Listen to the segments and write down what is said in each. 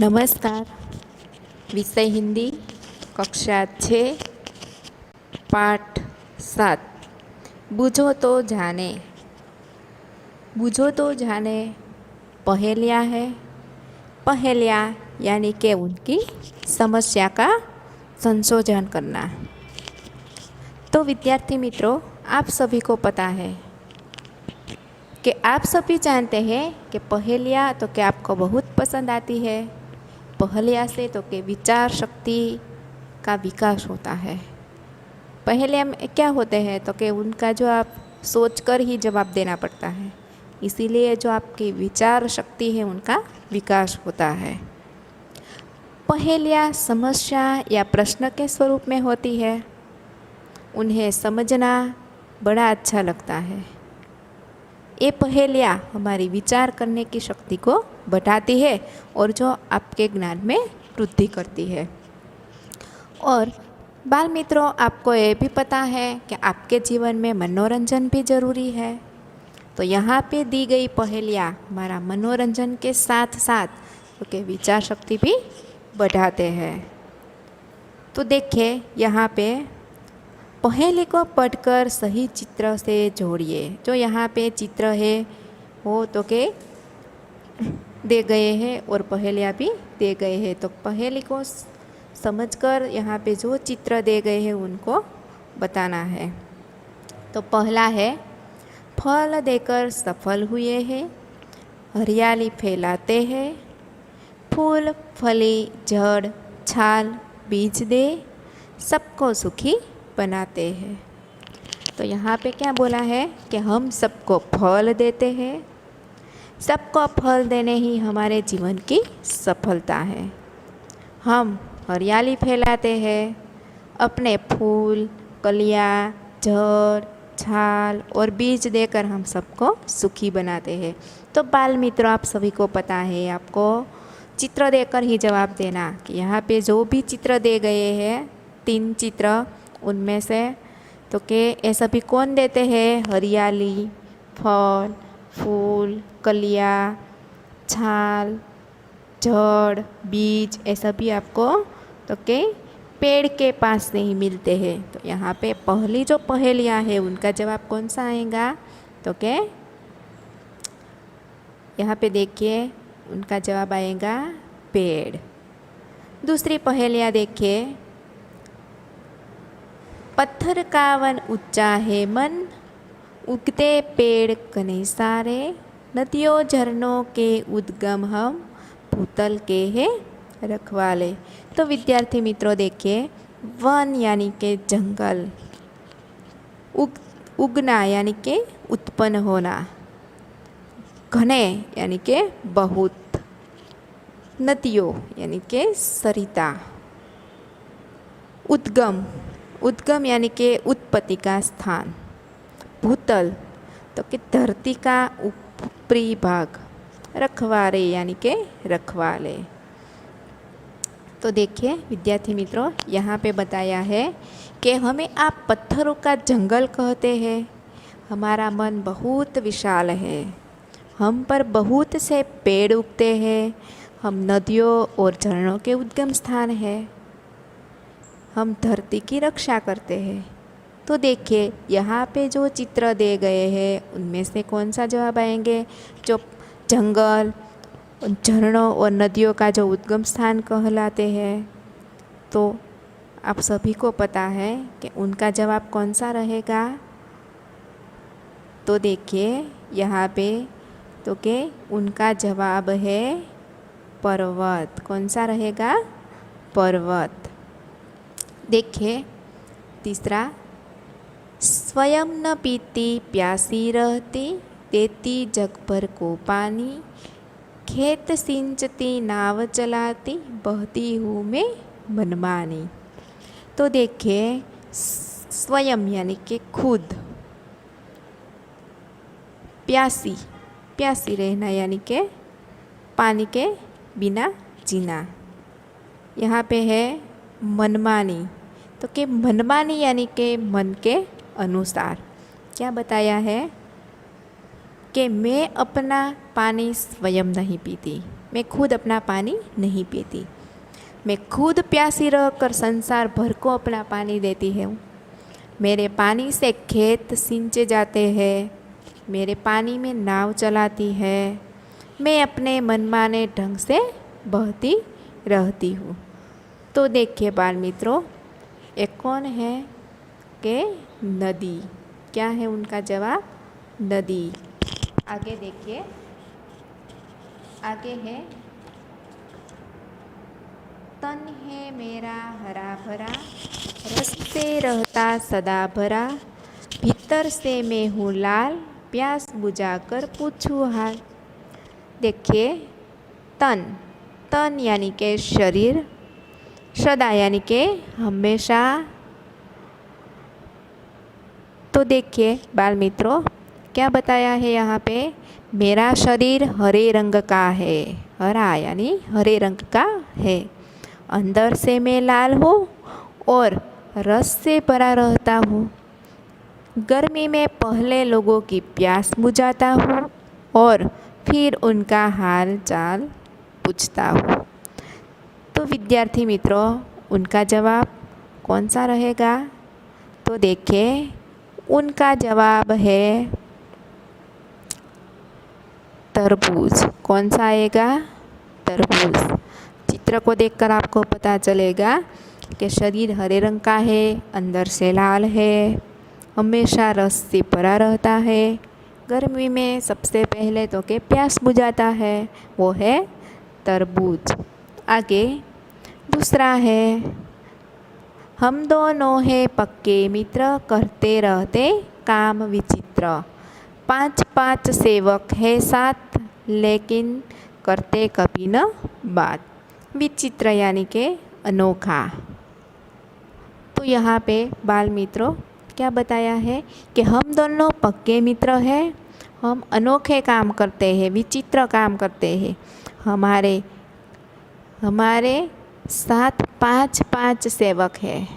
नमस्कार। विषय हिंदी, कक्षा 6, पाठ 7। बूझो तो जाने। बूझो तो जाने पहेलियाँ है। पहेलियाँ यानी कि उनकी समस्या का संशोधन करना। तो विद्यार्थी मित्रों, आप सभी को पता है कि आप सभी जानते हैं कि पहेलियाँ तो क्या आपको बहुत पसंद आती है। पहेलियाँ से तो कि विचार शक्ति का विकास होता है। पहेलियाँ में क्या होते हैं तो कि उनका जो आप सोचकर ही जवाब देना पड़ता है, इसीलिए जो आपकी विचार शक्ति है उनका विकास होता है। पहेलियाँ समस्या या प्रश्न के स्वरूप में होती है। उन्हें समझना बड़ा अच्छा लगता है। ये पहेलियाँ हमारी विचार करने की शक्ति को बढ़ाती है और जो आपके ज्ञान में वृद्धि करती है। और बाल मित्रों, आपको ये भी पता है कि आपके जीवन में मनोरंजन भी ज़रूरी है। तो यहाँ पे दी गई पहेलियाँ हमारा मनोरंजन के साथ साथ क्योंकि विचार शक्ति भी बढ़ाते हैं। तो देखिए, यहाँ पे पहेली को पढ़कर सही चित्र से जोड़िए। जो यहाँ पे चित्र है वो तो के दे गए हैं और पहेलियाँ भी दे गए हैं। तो पहेली को समझकर यहाँ पे जो चित्र दे गए हैं उनको बताना है। तो पहला है, फल देकर सफल हुए हैं, हरियाली फैलाते हैं, फूल फली जड़ छाल बीज दे, सबको सुखी बनाते हैं। तो यहाँ पे क्या बोला है कि हम सबको फल देते हैं। सबको फल देने ही हमारे जीवन की सफलता है। हम हरियाली फैलाते हैं, अपने फूल कलियाँ जड़ छाल और बीज देकर हम सबको सुखी बनाते हैं। तो बाल मित्रों, आप सभी को पता है, आपको चित्र देकर ही जवाब देना कि यहाँ पे जो भी चित्र दे गए हैं 3 चित्र, उनमें से तो के ये सभी कौन देते हैं? हरियाली, फल, फूल, कलियाँ, छाल, जड़, बीज, ये सभी आपको तो के पेड़ के पास से ही मिलते हैं। तो यहाँ पे पहली जो पहेलियाँ है उनका जवाब कौन सा आएगा? तो के यहाँ पे देखिए, उनका जवाब आएगा पेड़। दूसरी पहेलियाँ देखिए, पत्थर का वन ऊंचा है मन, उगते पेड़ कने सारे, नदियों झरनों के उद्गम हम, भूतल के है रखवाले। तो विद्यार्थी मित्रों देखिए, वन यानी के जंगल, उगना यानी के उत्पन्न होना, घने यानी के बहुत, नदियों यानी के सरिता, उद्गम, उद्गम यानी के उत्पत्ति का स्थान, भूतल तो कि धरती का ऊपरी भाग, रखवाले यानी के रखवाले। तो देखिए विद्यार्थी मित्रों, यहाँ पे बताया है कि हमें आप पत्थरों का जंगल कहते हैं। हमारा मन बहुत विशाल है, हम पर बहुत से पेड़ उगते हैं, हम नदियों और झरनों के उद्गम स्थान है, हम धरती की रक्षा करते हैं। तो देखिए यहाँ पे जो चित्र दे गए हैं उनमें से कौन सा जवाब आएंगे? जो जंगल, झरनों और नदियों का जो उद्गम स्थान कहलाते हैं। तो आप सभी को पता है कि उनका जवाब कौन सा रहेगा? तो देखिए यहाँ पे तो कि उनका जवाब है पर्वत। कौन सा रहेगा? पर्वत। देखिए तीसरा, स्वयं न पीती प्यासी रहती, देती जग भर को पानी, खेत सिंचती नाव चलाती, बहती हूँ मैं मनमानी। तो देखिए, स्वयं यानी कि खुद, प्यासी, प्यासी रहना यानी कि पानी के बिना जीना। यहाँ पे है मनमानी, तो कि मनमानी यानी कि मन के अनुसार। क्या बताया है कि मैं अपना पानी स्वयं नहीं पीती, मैं खुद अपना पानी नहीं पीती। मैं खुद प्यासी रहकर संसार भर को अपना पानी देती हूँ। मेरे पानी से खेत सींचे जाते हैं, मेरे पानी में नाव चलाती है, मैं अपने मनमाने ढंग से बहती रहती हूँ। तो देखिए बाल मित्रों, ये कौन है कि नदी। क्या है उनका जवाब? नदी। आगे देखिए, आगे है तन है मेरा हरा भरा, रस से रहता सदा भरा, भीतर से मैं हूँ लाल, प्यास बुझा कर पूछूँ हाल। देखिए तन, तन यानी के शरीर, सदा यानी के हमेशा। तो देखिए बाल मित्रों, क्या बताया है यहाँ पे? मेरा शरीर हरे रंग का है, हरा यानी हरे रंग का है, अंदर से मैं लाल हूँ और रस से भरा रहता हूँ। गर्मी में पहले लोगों की प्यास बुझाता हूँ और फिर उनका हाल चाल पूछता हूँ। तो विद्यार्थी मित्रों, उनका जवाब कौन सा रहेगा? तो देखिए, उनका जवाब है तरबूज। कौन सा आएगा? तरबूज। चित्र को देखकर आपको पता चलेगा कि शरीर हरे रंग का है, अंदर से लाल है, हमेशा रस से भरा रहता है, गर्मी में सबसे पहले तो के प्यास बुझाता है, वो है तरबूज। आगे दूसरा है, हम दोनों हैं पक्के मित्र, करते रहते काम विचित्र, 5 सेवक है साथ, लेकिन करते कभी न बात। विचित्र यानी के अनोखा। तो यहाँ पे बाल मित्रों क्या बताया है कि हम दोनों पक्के मित्र हैं, हम अनोखे काम करते हैं, विचित्र काम करते हैं। हमारे साथ 5 सेवक हैं,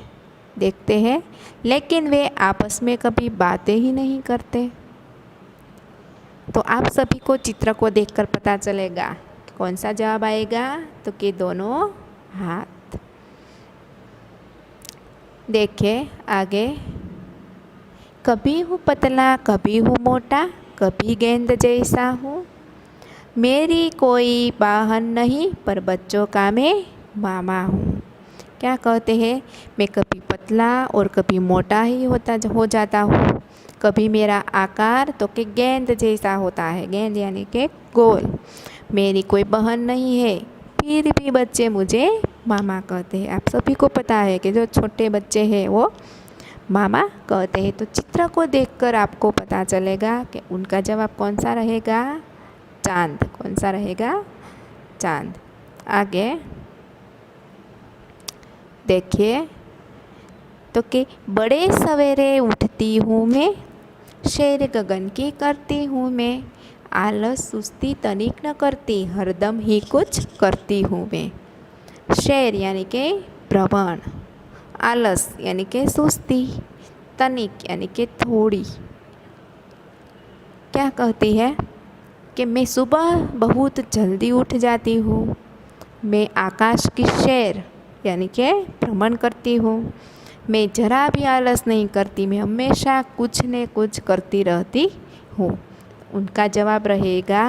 देखते हैं, लेकिन वे आपस में कभी बातें ही नहीं करते। तो आप सभी को चित्र को देखकर पता चलेगा कौन सा जवाब आएगा? तो कि दोनों हाथ। देखिए आगे, कभी हूँ पतला कभी हूँ मोटा, कभी गेंद जैसा हूँ, मेरी कोई वाहन नहीं पर बच्चों का मैं मामा हूँ। क्या कहते हैं? मैं कभी पतला और कभी मोटा ही हो जाता हूँ, कभी मेरा आकार तो कि गेंद जैसा होता है, गेंद यानी कि गोल, मेरी कोई बहन नहीं है, फिर भी बच्चे मुझे मामा कहते हैं। आप सभी को पता है कि जो छोटे बच्चे हैं वो मामा कहते हैं। तो चित्र को देखकर आपको पता चलेगा कि उनका जवाब कौन सा रहेगा? चांद। कौन सा रहेगा? चांद। आगे देखिए, तो कि बड़े सवेरे उठती हूँ मैं, शेर गगन की करती हूँ मैं, आलस सुस्ती तनिक न करती, हरदम ही कुछ करती हूँ मैं। शेर यानी के भ्रमण, आलस यानी के सुस्ती, तनिक यानी के थोड़ी। क्या कहती है कि मैं सुबह बहुत जल्दी उठ जाती हूँ, मैं आकाश की शेर यानी के भ्रमण करती हूँ, मैं जरा भी आलस नहीं करती, मैं हमेशा कुछ न कुछ करती रहती हूँ। उनका जवाब रहेगा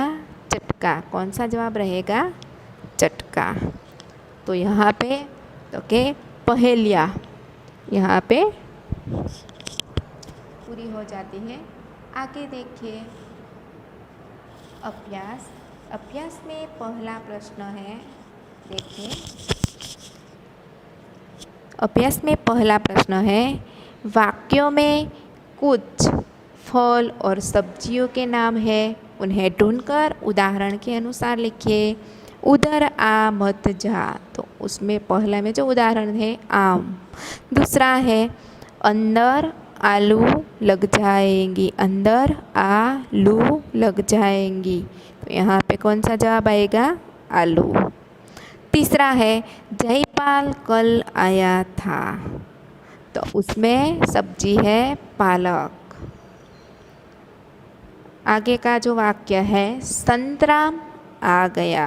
चटका। कौन सा जवाब रहेगा? चटका। तो यहाँ पे तो के पहेलियाँ यहाँ पे पूरी हो जाती है। आगे देखिए अभ्यास। अभ्यास में पहला प्रश्न है, देखिए अभ्यास में पहला प्रश्न है, वाक्यों में कुछ फल और सब्जियों के नाम है, उन्हें ढूंढकर उदाहरण के अनुसार लिखिए। उधर आ मत जा, तो उसमें पहला में जो उदाहरण है आम। दूसरा है अंदर आलू लग जाएंगी, अंदर आलू लग जाएंगी, तो यहाँ पे कौन सा जवाब आएगा? आलू। तीसरा है जयपाल कल आया था, तो उसमें सब्जी है पालक। आगे का जो वाक्य है संतराम आ गया,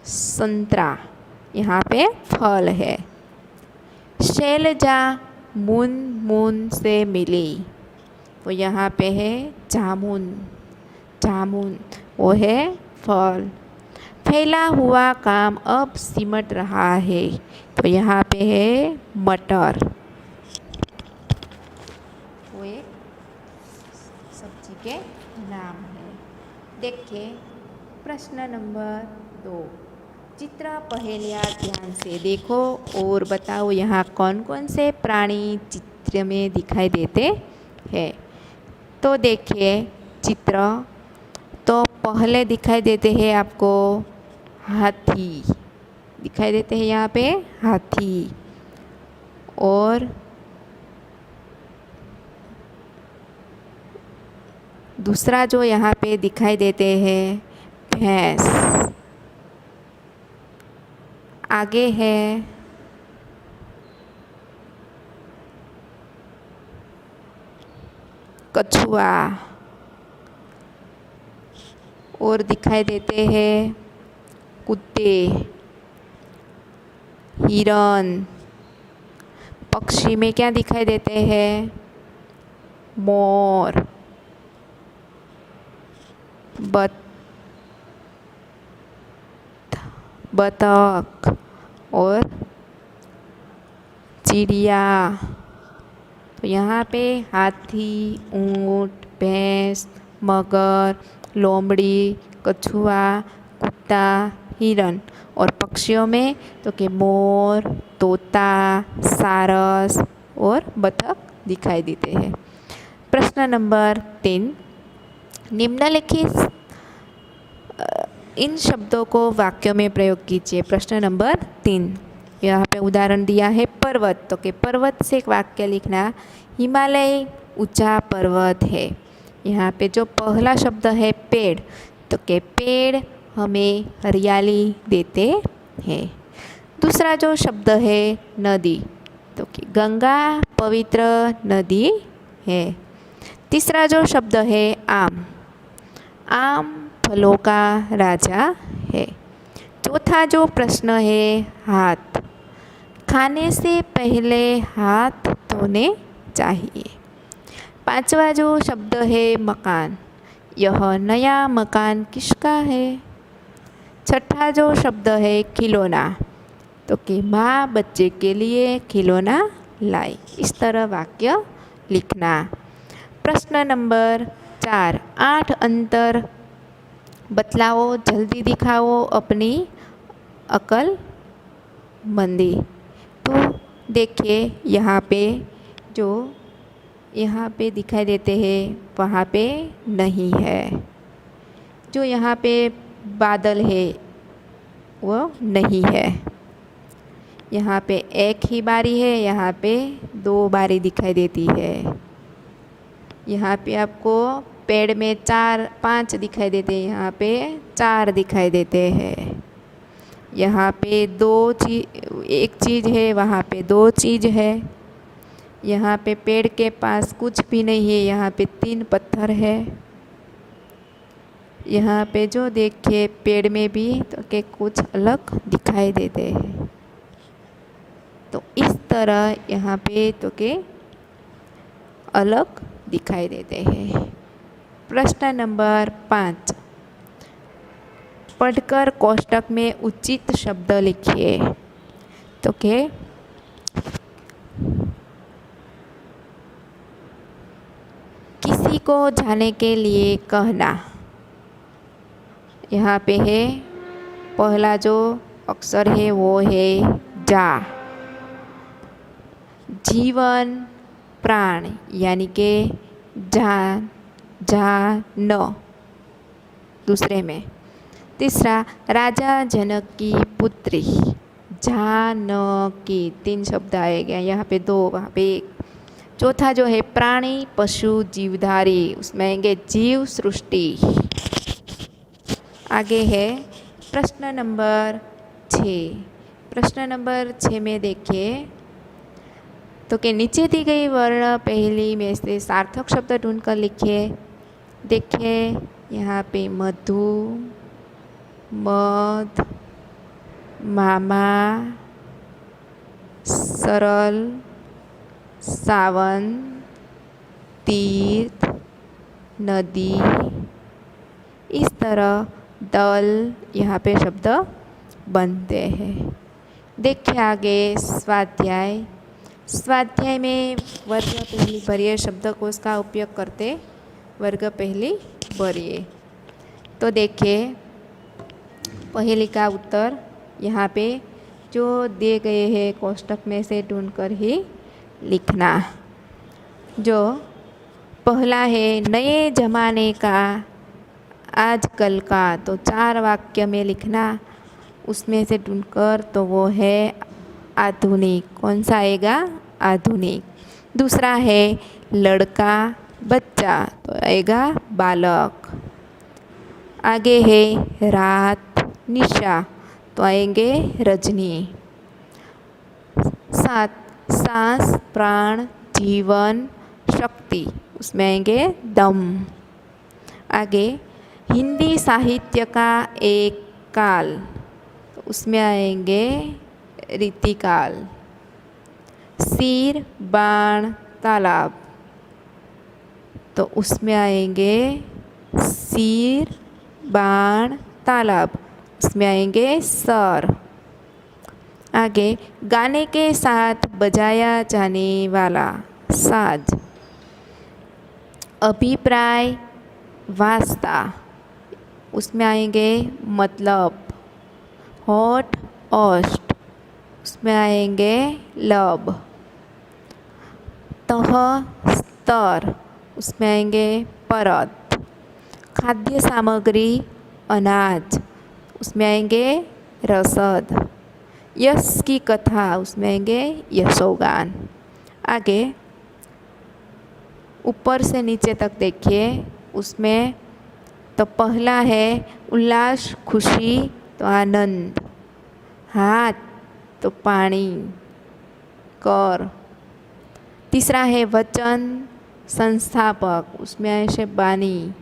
संतरा, यहाँ पे फल है। शैलजा मून मून से मिली, तो यहाँ पे है जामुन, जामुन वो है फल। फैला हुआ काम अब सिमट रहा है, तो यहाँ पे है मटर, वो एक सब्जी के नाम है। देखिए प्रश्न नंबर 2, चित्र पहेलियाँ ध्यान से देखो और बताओ यहाँ कौन कौन से प्राणी चित्र में दिखाई देते हैं। तो देखिए चित्र, तो पहले दिखाई देते हैं आपको हाथी, दिखाई देते हैं यहाँ पे हाथी। और दूसरा जो यहाँ पे दिखाई देते हैं भैंस। आगे है कछुआ। और दिखाई देते हैं कुत्ते, हिरन। पक्षी में क्या दिखाई देते हैं, मोर, बतख और चिड़िया। तो यहाँ पे हाथी, ऊँट, भैंस, मगर, लोमड़ी, कछुआ, कुत्ता, हिरन। और पक्षियों में तो कि मोर, तोता, सारस और बतख दिखाई देते हैं। प्रश्न नंबर 3, निम्नलिखित इन शब्दों को वाक्यों में प्रयोग कीजिए। प्रश्न नंबर 3, यहाँ पे उदाहरण दिया है पर्वत, तो कि पर्वत से एक वाक्य लिखना, हिमालय ऊंचा पर्वत है। यहाँ पे जो पहला शब्द है पेड़, तो कि पेड़ हमें हरियाली देते हैं। दूसरा जो शब्द है नदी, तो कि गंगा पवित्र नदी है। तीसरा जो शब्द है आम, आम फलों का राजा है। चौथा जो प्रश्न है हाथ, खाने से पहले हाथ धोने चाहिए। पांचवा जो शब्द है मकान, यह नया मकान किसका है। छठा जो शब्द है खिलौना, तो कि माँ बच्चे के लिए खिलौना लाई। इस तरह वाक्य लिखना। प्रश्न नंबर 4, 8 अंतर बतलाओ, जल्दी दिखाओ अपनी अकल मंदी। तो देखिए यहाँ पे जो यहाँ पे दिखाई देते हैं वहाँ पे नहीं है। जो यहाँ पे बादल है वो नहीं है। यहाँ पे एक ही बारी है, यहाँ पे 2 बारी दिखाई देती है। यहाँ पे आपको पेड़ में 4-5 दिखाई देते हैं, यहाँ पे 4 दिखाई देते हैं। यहाँ पे एक चीज़ है, वहाँ पे 2 चीज़ है। यहाँ पे पेड़ के पास कुछ भी नहीं है, यहाँ पे 3 पत्थर है। यहाँ पे जो देखिए पेड़ में भी तो के कुछ अलग दिखाई देते हैं। तो इस तरह यहाँ पे तो के अलग दिखाई देते हैं। प्रश्न नंबर 5, पढ़कर कोष्टक में उचित शब्द लिखिए। तो के किसी को जाने के लिए कहना, यहाँ पे है पहला जो अक्षर है वो है जा। जीवन प्राण यानी के जान, न दूसरे में। तीसरा राजा जनक की पुत्री, जानकी, 3 शब्द आएगा, यहाँ पे 2 वहाँ पे 1। चौथा जो है प्राणी पशु जीवधारी, उसमें आएंगे जीव सृष्टि। आगे है प्रश्न नंबर 6। प्रश्न नंबर 6 में देखिए तो कि नीचे दी गई वर्ण पहली में से सार्थक शब्द ढूंढकर लिखिए। देखिए यहाँ पे मधु, मध, मामा, सरल, सावन, तीर्थ, नदी। इस तरह दल यहाँ पे शब्द बनते हैं। देखिए आगे स्वाध्याय। स्वाध्याय में वर्ग पहली भरिए शब्दकोश का उपयोग करते वर्ग पहली भरिए। तो देखिए पहेली का उत्तर यहाँ पे जो दिए गए हैं कोष्टक में से ढूंढकर ही लिखना। जो पहला है नए ज़माने का आजकल का, तो 4 वाक्य में लिखना, उसमें से ढूंढकर, तो वो है आधुनिक। कौन सा आएगा? आधुनिक। दूसरा है लड़का बच्चा, तो आएगा बालक। आगे है रात निशा, तो आएंगे रजनी। 7 सांस प्राण जीवन शक्ति, उसमें आएंगे दम। आगे हिंदी साहित्य का एक काल, तो उसमें आएंगे रीतिकाल। सिर बाण तालाब, तो उसमें आएंगे सिर बाण तालाब, उसमें आएंगे सर। आगे गाने के साथ बजाया जाने वाला साज। अभिप्राय वास्ता, उसमें आएंगे मतलब। होठ ओष्ठ, उसमें आएंगे लब। तह स्तर, उसमें आएंगे परत। खाद्य सामग्री अनाज, उसमें आएंगे रसद। यश की कथा, उसमें आएंगे यशोगान। आगे ऊपर से नीचे तक देखिए, उसमें तो पहला है उल्लास खुशी, तो आनंद। हाथ, तो पानी कर। तीसरा है वचन संस्थापक, उसमें आए बानी।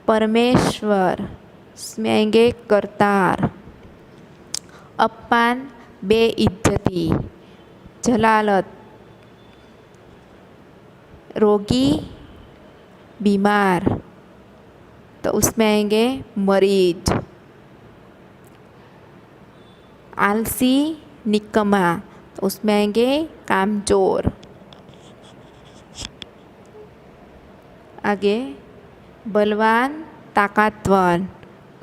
परमेश्वर, उसमें आएंगे करतार। अपमान बेइज्जती। जलालत रोगी बीमार, तो उसमें आएंगे मरीज। आलसी निकम्मा, तो उसमें आएंगे कामचोर। आगे बलवान ताकतवर,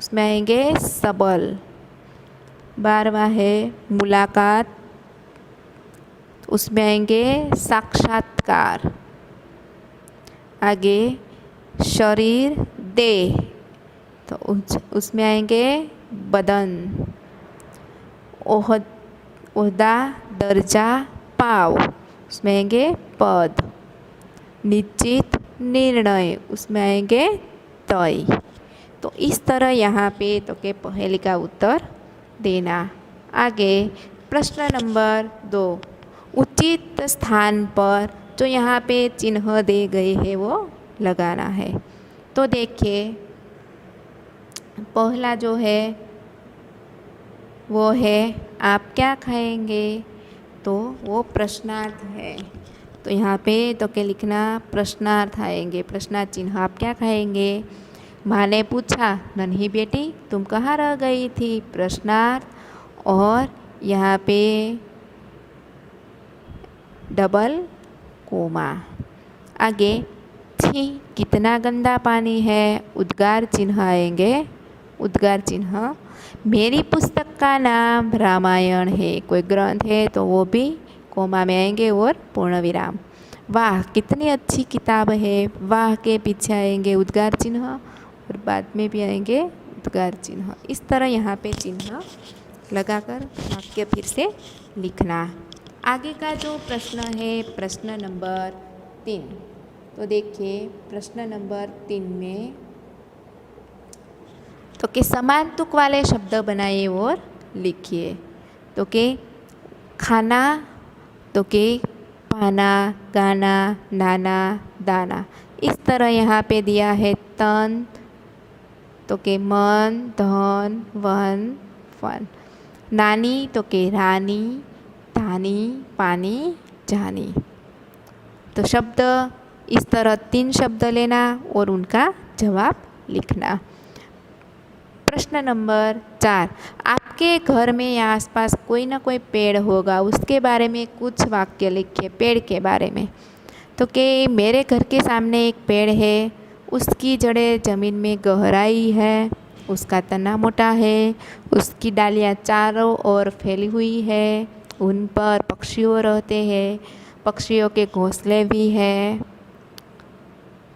उसमें आएंगे सबल। 12वां है मुलाकात, उसमें आएंगे साक्षात्कार। आगे शरीर देह, तो उसमें आएंगे बदन। ओहदा दर्जा पाव, उसमें आएंगे पद। निश्चित निर्णय, उसमें आएंगे तय। तो इस तरह यहाँ पे तो के पहेली का उत्तर देना। आगे प्रश्न नंबर 2, उचित स्थान पर जो यहाँ पे चिन्ह दे गए हैं वो लगाना है। तो देखिए पहला जो है वो है आप क्या खाएंगे, तो वो प्रश्नार्थ है। तो यहाँ पे तो क्या लिखना, प्रश्नार्थ आएंगे, प्रश्नार्थ चिन्ह। आप क्या खाएंगे? माँ ने पूछा नन्ही बेटी तुम कहाँ रह गई थी, प्रश्नार्थ। और यहाँ पे डबल कोमा। आगे छी कितना गंदा पानी है, उद्गार चिन्ह आएंगे, उद्गार चिन्ह। मेरी पुस्तक का नाम रामायण है, कोई ग्रंथ है तो वो भी कोमा में आएंगे और पूर्ण विराम। वाह कितनी अच्छी किताब है, वाह के पीछे आएंगे उद्गार चिन्ह और बाद में भी आएंगे उद्गार चिन्ह। इस तरह यहाँ पे चिन्ह लगाकर वाक्य फिर से लिखना। आगे का जो प्रश्न है प्रश्न नंबर 3, तो देखिए प्रश्न नंबर 3 में तो कि समान तुक वाले शब्द बनाइए और लिखिए। तो कि खाना, तो कि पाना, गाना, नाना, दाना। इस तरह यहाँ पे दिया है तन, तो कि मन, धन, वन, फन। नानी तो के रानी, धानी, पानी, जानी। तो शब्द इस तरह 3 शब्द लेना और उनका जवाब लिखना। प्रश्न नंबर 4, आपके घर में या आसपास कोई ना कोई पेड़ होगा, उसके बारे में कुछ वाक्य लिखिए पेड़ के बारे में। तो कि मेरे घर के सामने एक पेड़ है, उसकी जड़ें ज़मीन में गहराई है, उसका तना मोटा है, उसकी डालियाँ चारों ओर फैली हुई है, उन पर पक्षियों रहते हैं, पक्षियों के घोंसले भी हैं,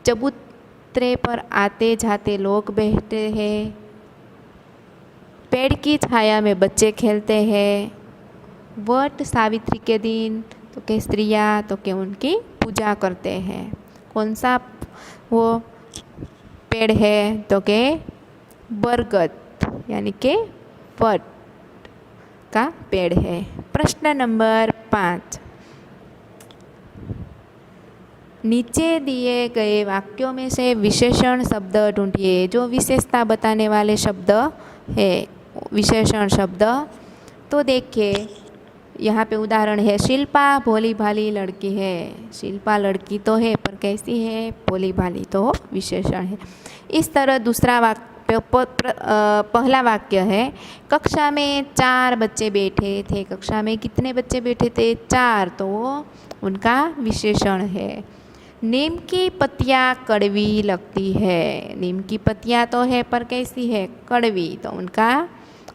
चबूतरे पर आते जाते लोग बैठते हैं, पेड़ की छाया में बच्चे खेलते हैं, वट सावित्री के दिन तो के स्त्रियाँ तो के उनकी पूजा करते हैं। कौन सा वो पेड़ है तो के बरगद यानी के वट का पेड़ है। प्रश्न नंबर 5, नीचे दिए गए वाक्यों में से विशेषण शब्द ढूंढिए। जो विशेषता बताने वाले शब्द है विशेषण शब्द। तो देखिए यहाँ पे उदाहरण है, शिल्पा भोली भाली लड़की है। शिल्पा लड़की तो है पर कैसी है, भोली भाली तो विशेषण है। इस तरह दूसरा वाक्य पहला वाक्य है, कक्षा में 4 बच्चे बैठे थे। कक्षा में कितने बच्चे बैठे थे, 4, तो उनका विशेषण है। नीम की पत्तियाँ कड़वी लगती है। नीम की पत्तियाँ तो है पर कैसी है, कड़वी, तो उनका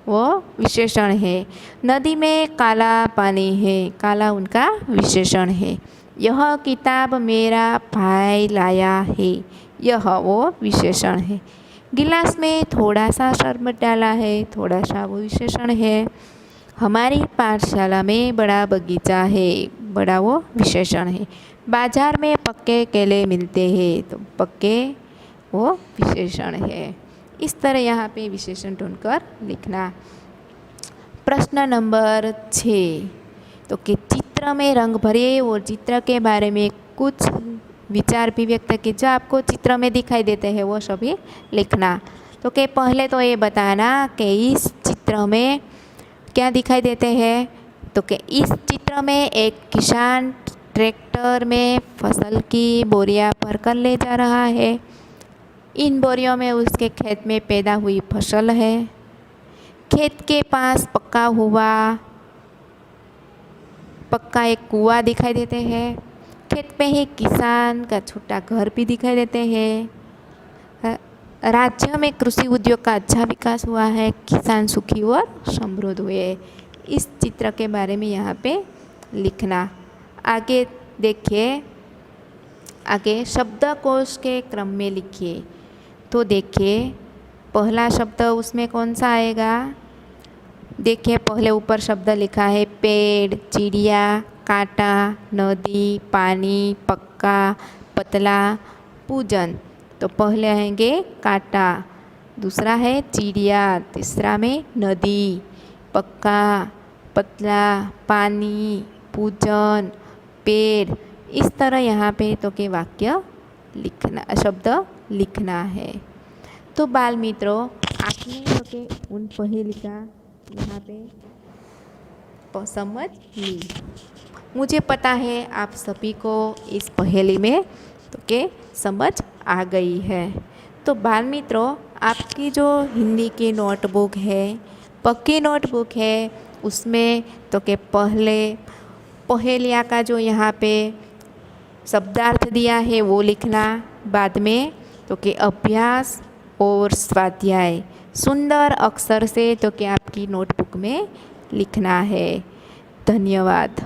वो विशेषण है। नदी में काला पानी है, काला उनका विशेषण है। यह किताब मेरा भाई लाया है, यह वो विशेषण है। गिलास में थोड़ा सा शरबत डाला है, थोड़ा सा वो विशेषण है। हमारी पाठशाला में बड़ा बगीचा है, बड़ा वो विशेषण है। बाजार में पक्के केले मिलते हैं, तो पक्के वो विशेषण है। इस तरह यहाँ पे विशेषण ढूंढकर लिखना। प्रश्न नंबर 6, तो कि चित्र में रंग भरिए और चित्र के बारे में कुछ विचार भी व्यक्त किए। जो आपको चित्र में दिखाई देते हैं वो सभी लिखना। तो कि पहले तो ये बताना कि इस चित्र में क्या दिखाई देते हैं। तो कि इस चित्र में एक किसान ट्रैक्टर में फसल की बोरियां भरकर ले जा रहा है। इन बोरियों में उसके खेत में पैदा हुई फसल है। खेत के पास पक्का एक कुआं दिखाई देते हैं। खेत में ही किसान का छोटा घर भी दिखाई देते हैं। राज्य में कृषि उद्योग का अच्छा विकास हुआ है, किसान सुखी और समृद्ध हुए। इस चित्र के बारे में यहाँ पे लिखना। आगे देखिए, आगे शब्दकोश के क्रम में लिखिए। तो देखिए पहला शब्द उसमें कौन सा आएगा। देखिए पहले ऊपर शब्द लिखा है, पेड़, चिड़िया, कांटा, नदी, पानी, पक्का, पतला, पूजन। तो पहले आएंगे कांटा, दूसरा है चिड़िया, तीसरा में नदी, पक्का, पतला, पानी, पूजन, पेड़। इस तरह यहाँ पे तो के वाक्य लिखना, शब्द लिखना है। तो बाल मित्रों, आपने तो के उन पहेली का यहाँ पे समझ ली। मुझे पता है आप सभी को इस पहेली में तो के समझ आ गई है। तो बाल मित्रों, आपकी जो हिंदी की नोटबुक है, पक्की नोटबुक है, उसमें तो के पहले पहेलियाँ का जो यहाँ पे शब्दार्थ दिया है वो लिखना। बाद में तो के अभ्यास और स्वाध्याय सुंदर अक्षर से तो के आपकी नोटबुक में लिखना है। धन्यवाद।